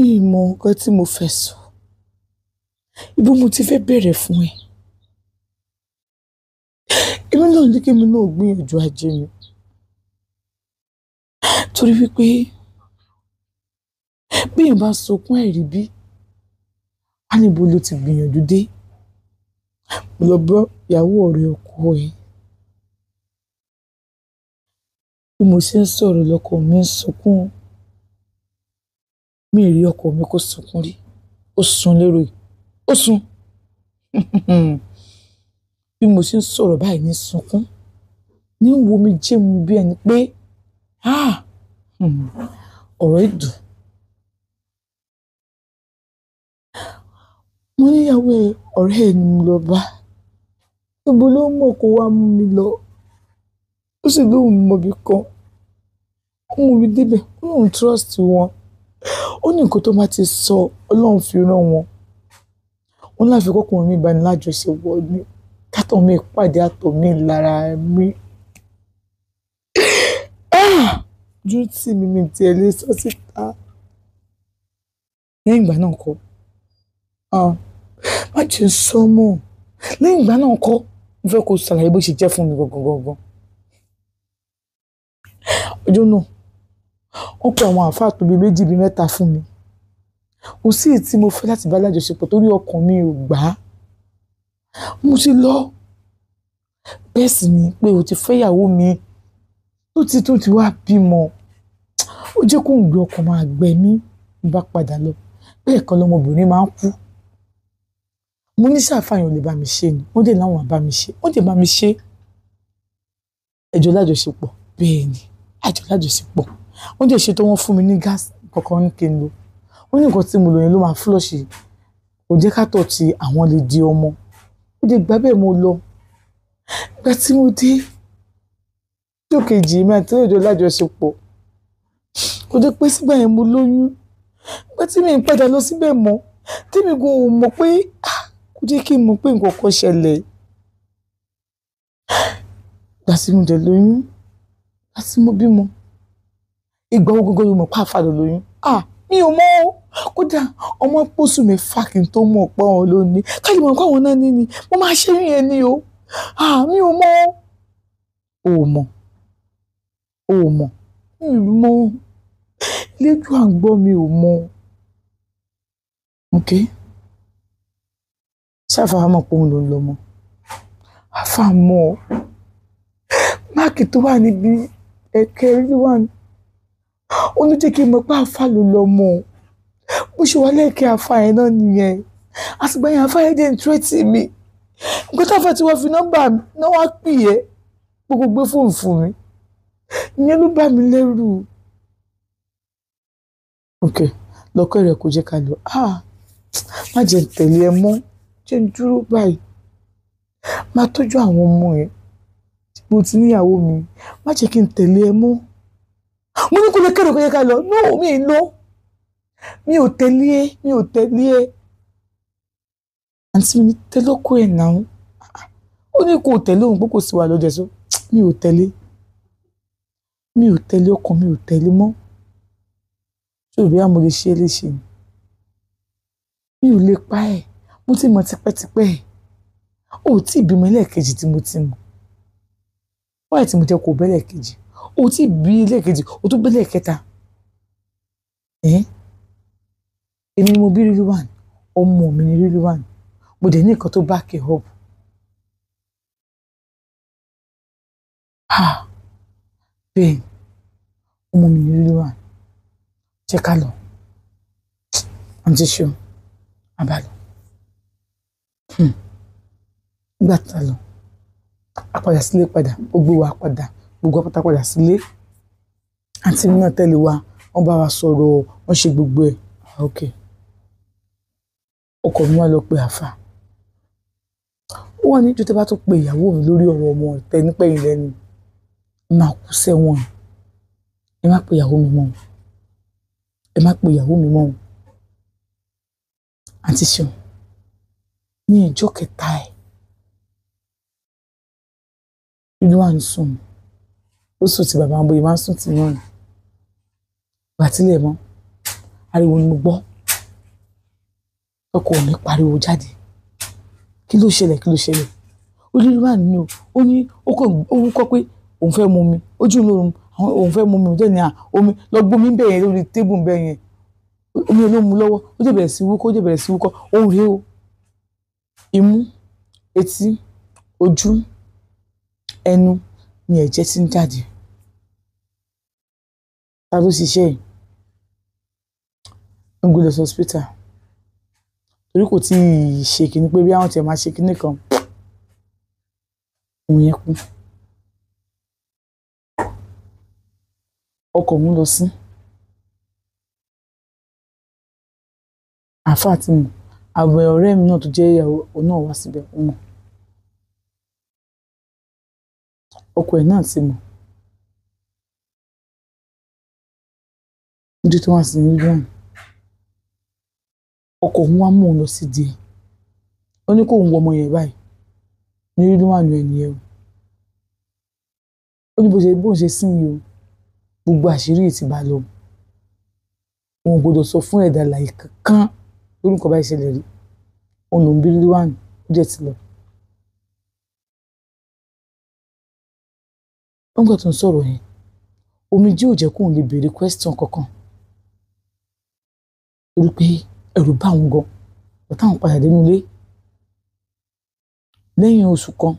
ìmọ̀ nǹkan tí mo fẹ́ sọ ibo mo ti fẹ́ bẹ̀rẹ̀ fún ẹ. Èmi náà ní kí èmi náà gbìyànjú ajé mi torí wípé bí èèyàn bá sọkún àìrí bí a níbo ló ti gbìyànjú dé. Mo lọ bọ́ ìyàwó ọ̀rẹ́ ọkọ ẹ̀ bí mo ṣe ń sọ̀rọ̀ lọ́kọ mi ń sunkún. Mi rí ọkọ mi kó sunkún rí, ó sun lérò yìí, ó sun. Bí mo ṣe ń sọ̀rọ̀ báyìí ní sunkún ní wo mi jẹ́ mu bí ẹni pé ọ̀rọ̀ ìdùn. Mo níyàwó ọ̀rẹ́ ẹ̀ ni mo lọ bá, ibo ló mọ̀ kó wá mú mi lọ, ó sì lóun mọ̀bí kan, ó mú mi débẹ̀, ó lóun trust wọn, ó ní nǹkan tó máa ti sọ Ọlọ́run fi rán wọn. Wọ́n láfi kọ́kùnrin mi bá ní lájọṣepọ̀ ní kátó mi pàdé àtọ̀ mi lára mi. Ojú tí mi ti ẹ̀ lè sọ síta. Lẹ́yìn ìgbà náà kọ́, má jẹ́ sọ mọ́. Lẹ́yìn ìgbà náà kọ́, mo fẹ́ kó ṣàlàyé bó ṣe jẹ́ fún mi gangan. Ọjọ́ náà, wọ́n pe àwọn àfáà tó bí méjì bí mẹ́ta fún mi. Kò sí èyí tí mo fẹ́ láti bá lájọṣepọ̀ torí ọkàn mi ò gbà á. Mo ti lọ. Bẹ́ẹ̀ sì ni pé o ti fẹ́ ìyàwó mi tó ti wá bímọ. Ó jẹ́ kó ń gbé ọkàn máa gbẹ mí bá padà lọ. Bẹ́ẹ̀ kan lọmọbìnrin máa ń kú. Mo ní ṣàfàyàn lè bá mi ṣe ni, wọ́n dẹ̀ láwọn bá mi ṣe, wọ́n dẹ̀ bá mi ṣe. Ẹjọ́ lájọṣepọ̀ bẹ́ẹ̀ ni, àjọ lájọṣepọ̀. Wọ́n dẹ̀ ṣe tó wọ́n fún mi ní gáàsì kankan ní kí n lò. Wọ́n ní nǹkan tí mo lò yẹn ló máa flush, kò jẹ́ ká tọ̀ tí àwọn lè di ọmọ. Ó dẹ̀ gbà bẹ́ẹ̀ mo lọ. Ìgbà tí mo dé ọjọ́ kejì mi àti ẹjọ́ lájọṣepọ̀, kò jẹ́ pé sígbà yẹn mo lóyún. Ìgbà tí mi ń padà lọ síbẹ̀ mọ́, tí mi gan ò mọ̀ pé kò jẹ́ kí n mọ̀ pé nǹkan kan ṣẹlẹ̀. Ìgbà tí mo dẹ̀ lóyún, ìgbà tí mo bímọ, ìgbà wo gógó ló mọ̀ pé àfà ló lóyún? Mi ò mọ̀ o. Kódà ọmọ pósù mẹ́fà kí n tó mọ̀ pé àwọn ló ní. Káyọ̀ mọ̀ pé àwọn náà ní ni, mo máa ṣe rí yẹn ni o. Mi ò mọ̀. O ò mọ̀. O ò mọ̀. Mi ò mọ̀. Lẹ́jọ́ à ń gbọ́ mi ò mọ̀. Okay. Ṣáfà mọ̀ pé òun ló ń lọ mọ́. Àfà mọ̀. Máàkì tó wà níbi ẹ̀kẹ́ rí wà ní. Ó ní jẹ́ kí n mọ̀ pé àfà ló lọ mọ́. Bó ṣe wà lẹ́ẹ̀kẹ́ àfà yẹn náà nìyẹn. Àtìgbà yẹn àfà yẹn dẹ̀ ń tírètì mi. Nǹkan táfà tí wọ́n fi nọ́mbà mi náà wá pè é. Gbogbo gbé fóònù fún mi. Ìyẹn ló bá mi lẹ́rù. Okay. Lọ́kọ̀ rẹ̀ kò jẹ́ ká lọ. Má jẹ́ n tẹ̀lé ẹ mọ́. Jẹ́ n dúró báyìí. Má tọ́jú àwọn ọmọ ẹ̀. Mo ti níyàwó mi. Má jẹ́ kí n tẹ̀lé ẹ mọ́. Mo ní kó lè kẹ́rù kó jẹ́ ká lọ. No, mi ì lọ. Mi ò tẹ̀lé ẹ. Àǹtí mi ní tẹ́lẹ̀ ọkọ ẹ̀ náà. Ó ní kó tẹ̀lé òun pé kò sí wa lọ́jọ́ sọ. Mi ò tẹ̀lé. Ọkàn mi ò tẹ̀lé mọ́. Ṣé òbí àmọ́ lè ṣe é léṣe ni? Mi ò lè pa ẹ̀. Mo ti mọ̀ tipẹ́tipẹ́ ẹ̀. O ò tí ì bímọ ẹlẹ́ẹ̀kejì tí mo ti mọ̀. Wáyé tí mo jẹ́ kó bẹ́lẹ̀ kejì. O ò tí ì bí ẹlẹ́ẹ̀kejì, o tún bẹ́lẹ̀ kẹta. Èmi ni mo bí Rilwan. Ọmọ mi ni Rilwan. Mo dẹ̀ ní nǹkan tó back it up. Bẹ́ẹ̀ ọmọ mi ni Rilwan. Jẹ́ ká lọ. Àǹtí ṣe o. Àbálọ. Nígbà tá lọ, a padà sílé padà, ó gbé wa padà, gbogbo apáta padà sílé. Àǹtí mi náà tẹ̀lé wa, wọ́n bá wa sọ̀rọ̀, wọ́n ṣe gbogbo ẹ̀. Okay. Ọkọ mi wá lọ pé àfà. Ó wà ní ìjọ tẹ́ bá tó pe ìyàwó mi lórí ọ̀rọ̀ ọmọ tẹ nípẹ̀yìn lẹ́nu. Máa kú sẹ́wọ̀n. Ẹ má pe ìyàwó mi mọ́. Ẹ má pe ìyàwó mi mọ́. Àǹtí ṣeun. Ní ìjọ kẹta ẹ̀. Inú wa ń sùn. Ó sùn tí bàbá ń bóyá máa ń sùn tí náà ni. Ìgbà tílẹ̀ mọ́. ariwo ni mo gbọ́ ọkọ mi pariwo jáde kí ló ṣẹlẹ̀ ó ní wà nínú ó ní ó kọ́ pé òun fẹ́ mu omi ojú lóorun òun fẹ́ mu omi òun jẹ́ ní omi lọ gbómi bẹ́ẹ̀ yẹn lórí tébù bẹ́ẹ̀ yẹn omi ló mu lọ́wọ́ ó jẹ́ bẹ̀rẹ̀ sí wúkọ́ òun rèé o imú etí ojú ẹnu ni ẹ̀jẹ̀ ti ń jáde ta ló ṣiṣẹ́ yìí ń gbé lọ sí hospital torí kò tí ì ṣe kíní pé bí àwọn tiẹ̀ máa ṣe kíní kan òun yẹn kú ọkọ̀ òun lọ sí àáfàá tí mo àbẹ̀ ọ̀rẹ́ mi náà tó jẹ́ ìyàwó náà wá síbẹ̀ ó mọ̀ ọkọ ẹ̀ náà ti mọ̀ nítorí tí wọ́n sì ní lóhùn ọkọ òun wá mú òun lọ sí díẹ̀ ó ní kó òun wọ ọmọ yẹn báyìí ní rí wà nù ẹni ẹ o ó ní bó ṣe sìn yìí o gbogbo àṣírí yìí ti bá lọ òun gbọ́dọ̀ sọ fún ẹ̀dá láyé kankan lórúkọ báyìí ṣẹlẹ̀ rí òun lòún bí rí wà nù ó jẹ́ ti lọ. nígbà tó ń sọ̀rọ̀ yẹn omijé ò jẹ́ kóun lè béèrè question kankan torí pé ẹ̀rù bá òun gan bàtà àwọn padà dénú ilé lẹ́yìn oṣù kan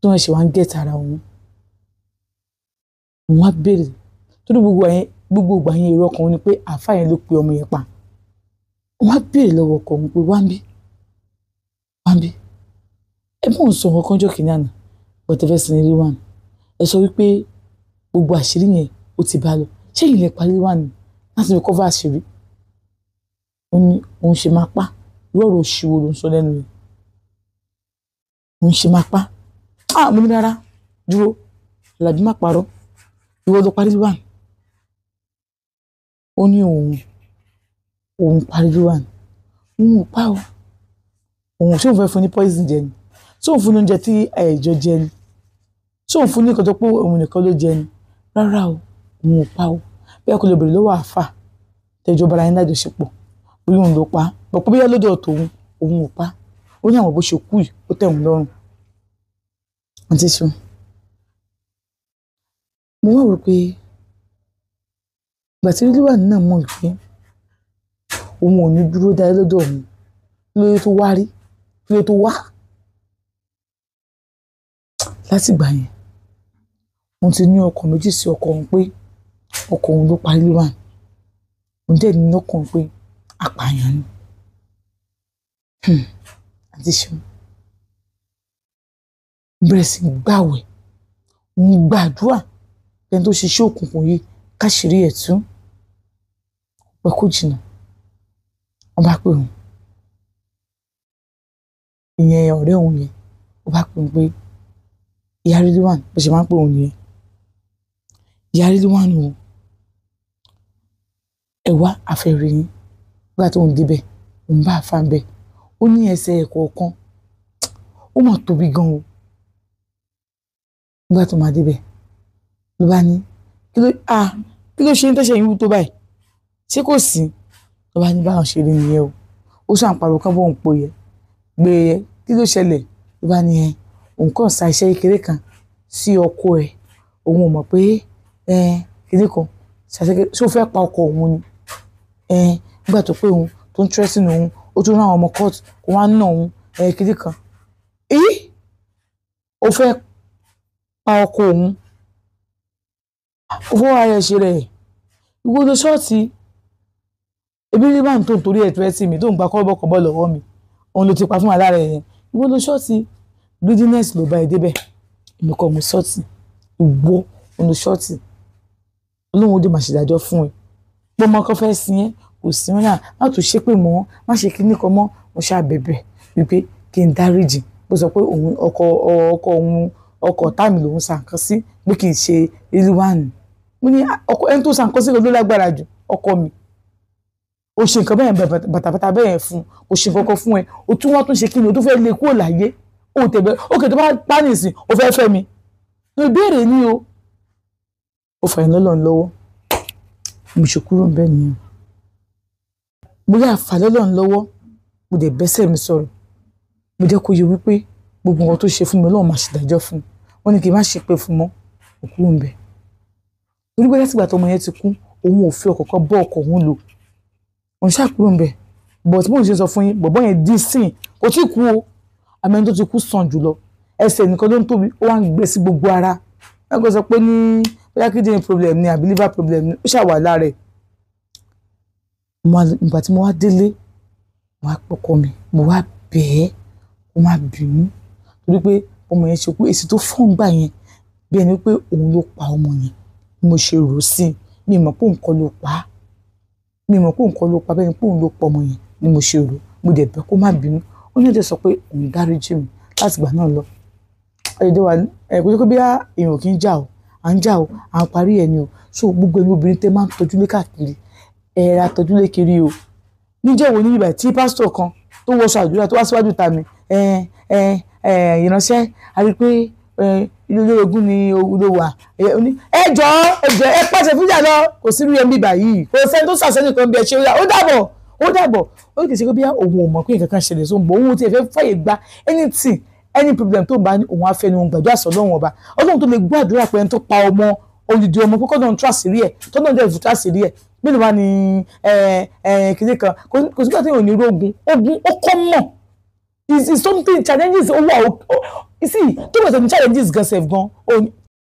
tó ń ṣe wá ń gẹ̀ẹ́tì ara òun á béèrè torí gbogbo ìgbà yẹn èrò ọkàn òun ni pé àáfàá yẹn ló pe ọmọ yẹn pa òun á béèrè lọ́wọ́ ọkọ òun pé wá ń bí ẹ bá òun sọ ọkàn jọ kìíní àná bọ́tẹ́fẹ́ sí ní rí wà ní ẹ sọ wípé gbogbo àṣírí yẹn ó ti bá lọ ṣé ìyẹn parí wà ní láti fi kọ́fà àṣírí ó ní òun ṣe máa pa irú ọ̀rọ̀ òṣìwò ló ń sọ lẹ́nu rẹ̀ òun ṣe máa pa mo ní rárá dúró Àlàbí má parọ́ ìwọ ló parí wà ní ó ní òun parí wà ní òun ò pa o òun ṣé òun fẹ́ fún ní poison jẹ ni ṣé òun fún ní oúnjẹ tí ẹ̀jọ jẹ ni ṣé òun fún ní nǹkan tó pé òun nìkan ló jẹ ni rárá o òun ò pa o bẹ́ẹ̀ kò lè bèrè lọ́wọ́ àáfà tẹ́jọ́ bara yín lájọṣepọ̀ bóyá òun ló pa bọ̀pọ̀ bóyá lọ́dọ̀ tòun òun ò pa ó ní àwọn bó ṣe kú yìí ó tẹ̀ òun lọ́rùn àti ṣe mo wá rò pé ìgbà tí rílíwà náà mọ̀ pé òun ò ní dúró dáyé lọ́dọ̀ òun lórí tó wá rí lórí tó wá láti ìgbà yẹn mo ti ní ọkàn méjì sí ọkọ òun pé ọkọ òun ló parí rílíwà òun dẹ̀ ní lọ́kàn pé apààyàn ni àti ṣe bẹ̀rẹ̀ sí gbàwẹ̀ òun gbàdúrà ẹni tó ṣiṣẹ́ òkùnkùn yìí káṣírí ẹ̀ tú pẹ́ kó jìnnà wọ́n bá pè òun ìyẹn ọ̀rẹ́ òun yẹn wọ́n bá pè òun pé ìyá Rilwan bó ṣe máa ń pè òun nìyẹn ìyá Rilwan o ẹ wá àfẹ́rẹ́ yín nígbà tó ń débẹ̀ òun bá àfa ń bẹ̀ ó ní ẹsẹ̀ ẹ̀kọ̀ọ̀kan ó mà tóbi gan o nígbà tó máa débẹ̀ ló bá ní kí ló ṣe ń tẹ́sẹ̀ yín wú tó báyìí ṣé kò sí ló bá ní báwọn ṣe rí nìyẹn o ó ṣàǹparò kan bóun pò yẹ gbé yẹ kí ló ṣẹlẹ̀ ló bá ní òun kàn sa iṣẹ́ kékeré kan sí ọkọ ẹ̀ òun ò mọ̀ pé kékeré kan ṣó fẹ́ pa ọkọ òun ni nígbà tó pé òun tó ń tírẹ́sìn òun ó tún rán àwọn ọmọ court kó wá ná òun kékeré kan ó fẹ́ pa ọkọ òun ó fọwọ́ ara ẹ̀ ṣe rẹ̀ ìwọ ló ṣọ́ọ̀tì ebi ní bá ń tó nítorí ẹ̀ tírẹ́sìn mi tó ń gba kọ́bọ̀kọ́bọ̀ lọ́wọ́ mi òun ló ti pa fún alára ẹ̀ yẹn ìwọ ló ṣọ́ọ̀tì greediness ló bá ẹ débẹ̀ èmi kọ́ mo ṣọ́ọ̀tì ìwọ òun ló ṣọ́ọ̀tì olóhùn ó dé máa ṣèdájọ́ fún ẹ pé ọmọ kan fẹ́ sin ẹ́ kò sí wọn náà má tún ṣépè mọ́ má ṣe kíní kan mọ́ mo ṣàbẹ̀bẹ̀ wípé kí n dáríjì bó sọ pé òun ọkọ táàmì lòun ṣàǹkan sí pé kì í ṣe Rilwan mo ní ọkọ ẹni tó ṣàǹkan sí ló lágbára jù ọkọ mi o ṣe nǹkan bẹ́ẹ̀ bàtàbàtà bẹ́ẹ̀ fún o ṣe kọ́kọ́ fún ẹ o tún wọ́n tún ṣe kíni o tún fẹ́ lé kúrò láyé o tẹ̀bẹ̀ ókè tó bá pa nìsín o fẹ́ fẹ́ mi ní ìbéèrè ni o fà yín lọ́lọ́ lọ́wọ́ mo ṣe kúrò ń bẹ́ẹ̀ nìyẹn. mo yà fà lọ́lọ́run lọ́wọ́ mo dẹ̀ bẹ́sẹ̀ mi sọ̀rọ̀ mo jẹ́ kó yẹ wípé gbogbo nǹkan tó ṣe fún mi Ọlọ́run máa ṣèdájọ́ fún un wọ́n ní kí n má ṣe pé fún mọ́ òkú ń bẹ torí pé látìgbà tọmọ yẹn ti kú òun ò fi ọ̀kọ̀ọ̀kan bọ́ ọkọ̀ òun lò òun ṣàkúrò ń bẹ but bóun ṣe sọ fún yín bọ̀bọ́ yẹn dín sìn kò tí kú o àmì ẹni tó ti kú sàn jùlọ ẹsẹ̀ nìkan ló ń tóbi ó wá ń gbé sí gbogbo ara wọn kò sọ pé ní bóyá kidney problem ni àbí liver problem ni ó ṣàwà lára ẹ̀ ìgbà tí mo wá délé mo wá pọkọ mi mo wá bẹ́ẹ̀ ó má bínú torí pé ọmọ yẹn ṣe kú èsì tó fọ́n gbà yẹn bí ẹni pé òun ló pa ọmọ yẹn mo ṣe rò sí i mi mọ̀ pé òun kọ́ ló pa á mi mọ̀ pé òun kọ́ ló pa bẹ́ẹ̀ ni pé òun ló pa ọmọ yẹn ni mo ṣe rò mo dẹ̀ bẹ̀ kó má bínú ó ní ẹ̀jẹ̀ sọ pé òun dáríjì mi láti ìgbà náà lọ ẹ̀jẹ̀ wa kò tó bí èèyàn kì í jà o à ń jà o à ń parí ẹni o so gbogbo ẹni obìnrin tẹ máa ń tọ́jú lé káàkiri ẹ̀ra tọ́jú lé kiri o níjọ́ wo ní ibà tí pásítọ̀ kan tó wọṣọ àdúrà tó wá síwájú ta mi ìránṣẹ́ a rí i pé ilé ológun ni ló wà ẹjọ́ ẹ pàṣẹ fújà lọ kò sí rí ẹbí báyìí kò sẹ́ni tó ṣàṣẹ nìkan bí ẹ ṣe ó dàbọ̀ ó kì í ṣe pé bí òun ò mọ̀ pé nǹkan kan ṣẹlẹ̀ sóun bọ̀ òun ti fẹ́ fàyè gba anything any problem tó bá ní òun á fẹ́ ni òun gbàdúrà sọ lọ́wọ́n ọba ọlọ́run tó lè gbọ́ àdúrà pé ẹni tó pa ọmọ olùdí ọmọ kókó náà ń tú àṣírí ẹ̀ tó náà jẹ́ ìfúta àṣírí ẹ̀ bí ló wà ní kìnìún kan kò sígbà tí èèyàn ní ogun ó kọ́ mọ̀ is something challenges ó wà ó sí tó bẹ̀rẹ̀ ní challenges gan sef gan